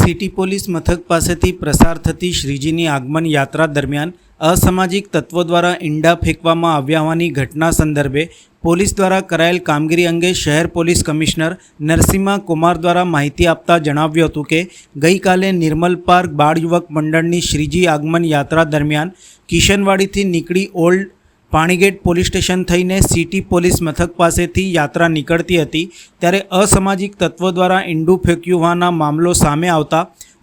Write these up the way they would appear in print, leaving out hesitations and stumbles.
City police મથક પાસેથી પ્રસાર થતી શ્રીજીની આગમન યાત્રા દરમિયાન અસામાજિક તત્વો દ્વારા ઈંડા ફેંકવામાં આવ્યા હોવાની ઘટના સંદર્ભે પોલીસ દ્વારા કરાયેલ કામગીરી અંગે શહેર પોલીસ કમિશનર નરસિમ્હા કુમાર દ્વારા માહિતી આપતા જણાવ્યું હતું કે ગઈકાલે નિર્મલ પાર્ક બાળ યુવક મંડળની શ્રીજી આગમન યાત્રા દરમિયાન કિશનવાડીથી નીકળી ઓલ્ડ પાણીગેટ પોલીસ સ્ટેશન થઈને સિટી પોલીસ મથક પાસેથી યાત્રા નીકળતી હતી ત્યારે અસામાજિક તત્વો દ્વારા ઈંડું ફેંક્યું હોવાના મામલો સામે આવતા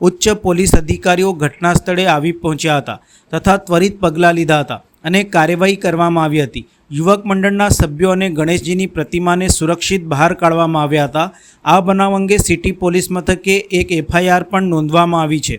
ઉચ્ચ પોલીસ અધિકારીઓ ઘટના સ્થળે આવી પહોંચ્યા હતા તથા ત્વરિત પગલાં લીધા હતા અને કાર્યવાહી કરવામાં આવી હતી। યુવક મંડળના સભ્યો અને ગણેશજીની પ્રતિમાને સુરક્ષિત બહાર કાઢવામાં આવ્યા હતા। આ બનાવ અંગે સિટી પોલીસ મથકે એક FIR પણ નોંધવામાં આવી છે।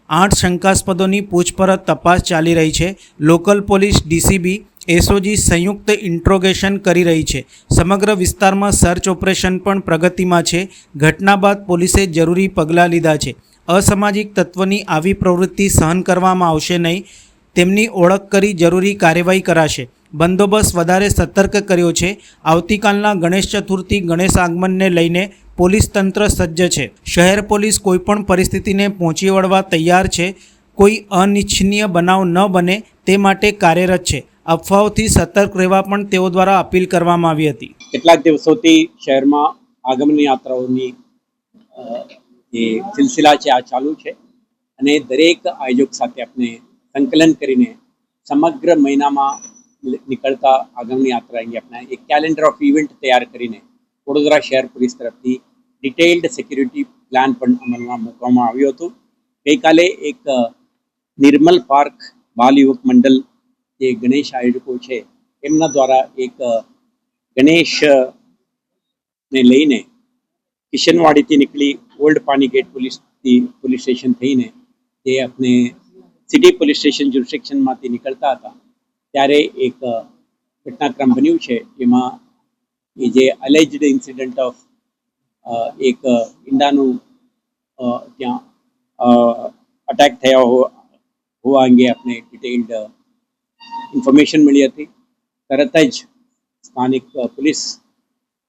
8 શંકાસ્પદોની પૂછપરછ તપાસ ચાલી રહી છે। લોકલ પોલીસ DCB SOG સંયુક્ત ઇન્ટ્રોગેશન કરી રહી છે। સમગ્ર વિસ્તારમાં સર્ચ ઓપરેશન પણ પ્રગતિમાં છે। ઘટના બાદ પોલીસે જરૂરી પગલાં લીધા છે। અસામાજિક તત્વની આવી પ્રવૃત્તિ સહન કરવામાં આવશે નહીં। તેમની ઓળખ કરી જરૂરી કાર્યવાહી કરાશે। બંદોબસ્ત વધારે સતર્ક કર્યો છે। આવતીકાલના ગણેશ ચતુર્થી ગણેશ આગમનને લઈને પોલીસ તંત્ર સજ્જ છે। શહેર પોલીસ કોઈપણ પરિસ્થિતિને પહોંચી વળવા તૈયાર છે। કોઈ અનિચ્છનીય બનાવ ન બને તે માટે કાર્યરત છે। અફવાઓથી સતર્ક રહેવા પણ તેઓ દ્વારા અપીલ કરવામાં આવી હતી। કેટલાક દિવસોથી શહેરમાં આગમન યાત્રાઓની જે સિલસિલા છે આ ચાલુ છે અને દરેક આયોજક સાથે આપણે સંકલન કરીને સમગ્ર મહિનામાં નીકળતા આગમન યાત્રા અંગે આપણે એક કેલેન્ડર ઓફ ઇવેન્ટ તૈયાર કરીને વડોદરા શહેર પોલીસ તરફથી ડિટેઇલ્ડ સિક્યુરિટી પ્લાન પણ અમલમાં મૂકવામાં આવ્યું હતું। ગઈકાલે એક નિર્મલ પાર્ક બાલ યુવક મંડળ જે ગણેશ આયોજકો છે એમના દ્વારા એક ગણેશને લઈને કિશનવાડીથી નીકળી ઓલ્ડ પાણીગેટ પોલીસ સ્ટેશન થઈને જે આપણે સિટી પોલીસ સ્ટેશન જ્યુરિસ્ડિક્શનમાંથી નીકળતા હતા ત્યારે એક ઘટનાક્રમ બન્યું છે જેમાં એ જે અલેજ્ડ ઇન્સિડન્ટ ઓફ એક ઈંડાનું ત્યાં અટેક થયા હોવા અંગે આપણે ડિટેઇલ્ડ ઇન્ફોર્મેશન મળી હતી। તરત જ સ્થાનિક police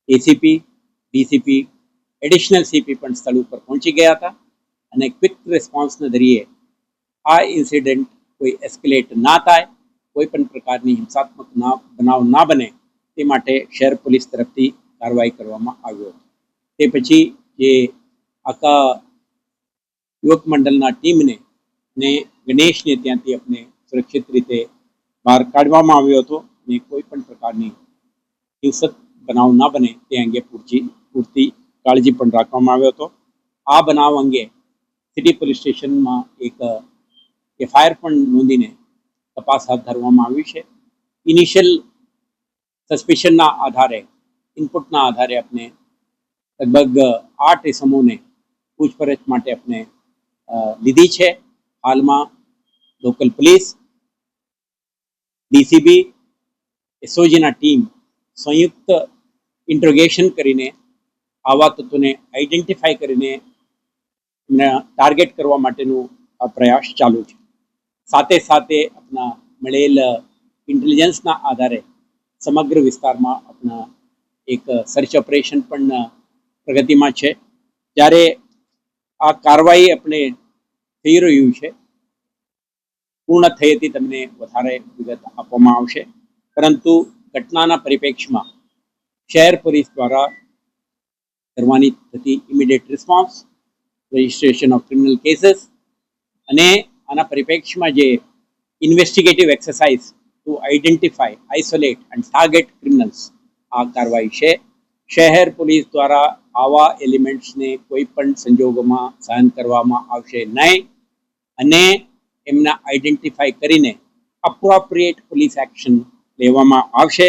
ACP DCP additional CP પણ સ્થળ ઉપર પહોંચી ગયા હતા અને ક્વિક રિસ્પોન્સના જરીએ આ ઇન્સિડન્ટ કોઈ એસ્કેલેટ ના થાય, કોઈ પણ પ્રકારની હિંસાત્મક બનાવ ના બને તે માટે શહેર પોલીસ તરફથી કાર્યવાહી કરવામાં આવ્યો હતો। તે પછી જે આખા યુવક મંડળના ટીમને ને ગણેશને ત્યાંથી આપણે સુરક્ષિત રીતે બહાર કાઢવામાં આવ્યો હતો અને કોઈ પણ પ્રકારની હિંસક બનાવ ના બને તે અંગે પૂરતી કાળજી પણ રાખવામાં આવ્યો હતો। આ બનાવ અંગે સિટી પોલીસ સ્ટેશનમાં એક FIR પણ નોંધીને તપાસ હાથ ધરવામાં આવી છે। ઇનિશિયલ સસ્પિશનના આધારે ઇનપુટના આધારે આપણે લગભગ 8 ઇસમોને પૂછપરછ માટે આપણે લીધી છે। હાલમાં લોકલ પોલીસ DCB SOGના ટીમ સંયુક્ત ઇન્ટ્રોગેશન કરીને આવા તત્વોને આઈડેન્ટિફાઈ કરીને એમને ટાર્ગેટ કરવા માટેનું આ પ્રયાસ ચાલુ છે। સાથે સાથે આપણા મળેલ ઇન્ટેલિજન્સના આધારે સમગ્ર વિસ્તારમાં આપણા એક સર્ચ ઓપરેશન પણ પ્રગતિમાં છે। જ્યારે આ કાર્યવાહી આપણે થઈ રહ્યું છે પૂર્ણ થયેથી તમને વધારે વિગત આપવામાં આવશે, પરંતુ ઘટનાના પરિપ્રેક્ષમાં શહેર પોલીસ દ્વારા કરવાની થતી immediate response, registration of criminal cases અને આના પરિપ્રેક્ષમાં જે investigative exercise to identify, isolate and target criminals આ કાર્યવાહી છે। શહેર પોલીસ દ્વારા આવા એલિમેન્ટ્સને કોઈ પણ સંજોગોમાં સહન કરવામાં આવશે નહીં અને એમના આઈડેન્ટિફાઈ કરીને અપ્રોપ્રિએટ પોલીસ એક્શન લેવામાં આવશે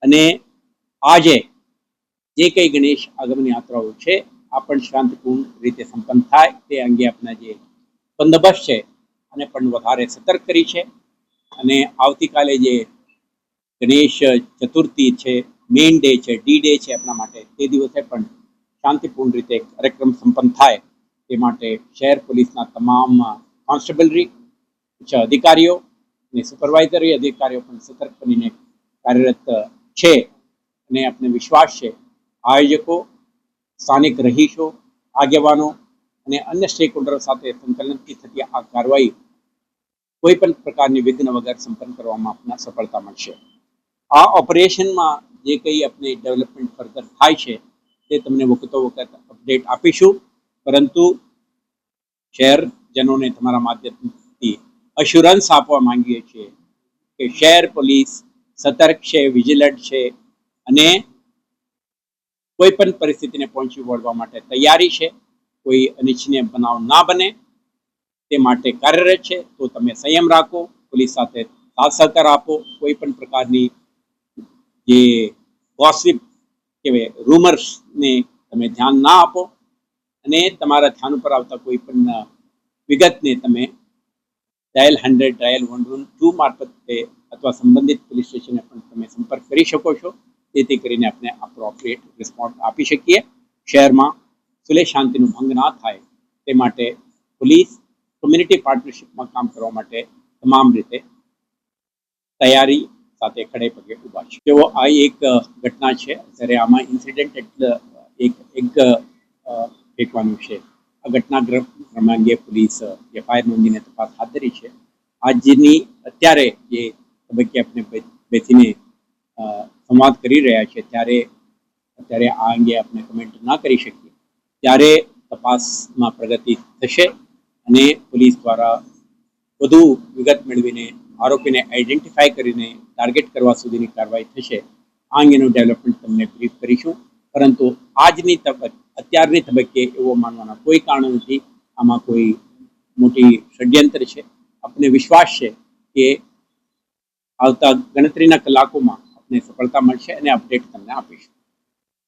અને આજે જે કંઈ ગણેશ આગમન યાત્રાઓ છે આ પણ શાંતિપૂર્ણ રીતે સંપન્ન થાય તે અંગે આપણા જે બંદોબસ્ત છે અને પણ વધારે સતર્ક કરી છે અને આવતીકાલે જે ગણેશ ચતુર્થી છે, મેઇન ડે છે, D-Day છે આપણા માટે, તે દિવસે પણ શાંતિપૂર્ણ રીતે કાર્યક્રમ સંપન્ન થાય તે માટે શહેર પોલીસના તમામ કોન્સ્ટેબલરી, ઉચ્ચ અધિકારીઓ અને સુપરવાઇઝરી અધિકારીઓ પણ સતર્ક બનીને કાર્યરત છે અને આપણે વિશ્વાસ છે આયોજકો, સ્થાનિક રહીશો, આગેવાનો અને અન્ય સ્ટેક હોલ્ડરો સાથે સંકલનથી થતી આ કાર્યવાહી કોઈ પણ પ્રકારની વિઘ્ન વગર સંપન્ન કરવામાં આપને સફળતા મળશે. આ ઓપરેશનમાં જે કંઈ આપણે ડેવલપમેન્ટ ફર્ધર થાય છે તે તમને વખતો વખત અપડેટ આપીશું, પરંતુ શહેરજનોને તમારા માધ્યમથી અશ્યોરન્સ આપવા માંગીએ છીએ કે શહેર પોલીસ સતર્ક છે, વિજિલન્ટ છે અને કોઈ પણ પરિસ્થિતિને પહોંચી વળવા માટે તૈયારી છે. કોઈ અનિચ્છનીય બનાવ ના બને તે માટે કાર્યરત છે. તો તમે સંયમ રાખો, પોલીસ સાથે સાથ સહકાર આપો, કોઈ પણ પ્રકારની જે ગોસિપ કહેવાય રૂમર્સને તમે ધ્યાન ના આપો અને તમારા ધ્યાન ઉપર આવતા કોઈ પણ વિગતને તમે ડાયલ 100, ડાયલ 112 મારફતે અથવા સંબંધિત પોલીસ સ્ટેશને પણ તમે સંપર્ક કરી શકો છો, જેથી કરીને આપણે એપ્રોપ્રિએટ રિસ્પોન્સ આપી શકીએ. શહેરમાં સુલેહ શાંતિનું ભંગ ના થાય તે માટે પોલીસ કમ્યુનિટી પાર્ટનરશિપમાં કામ કરવા માટે તમામ રીતે તૈયારી સાથે ખડે પગે ઊભા છે. તેઓ આ એક ઘટના છે, જ્યારે આમાં ઇન્સિડન્ટ એટલે એક ફેંકવાનું છે. આ ઘટના ક્રમાંકે પોલીસ એફઆઈઆર નોંધીને તપાસ હાથ ધરી છે. આજની અત્યારે જે તબક્કે આપણે બેસીને સંવાદ કરી રહ્યા છે ત્યારે અત્યારે આ અંગે આપણે કમેન્ટ ના કરી શકીએ. ત્યારે તપાસમાં પ્રગતિ થશે અને પોલીસ દ્વારા વધુ વિગત મેળવીને આરોપીને આઈડેન્ટિફાઈ કરીને ટાર્ગેટ કરવા સુધીની કાર્યવાહી થશે. આ અંગેનું ડેવલપમેન્ટ તમને બ્રીફ કરીશું, પરંતુ અત્યારની તબક્કે એવો માનવાના કોઈ કારણ નથી આમાં કોઈ મોટી ષડયંત્ર છે. આપણને વિશ્વાસ છે કે આવતા ગણતરીના કલાકોમાં આપણે સફળતા મળશે અને અપડેટ તમને આપીશું.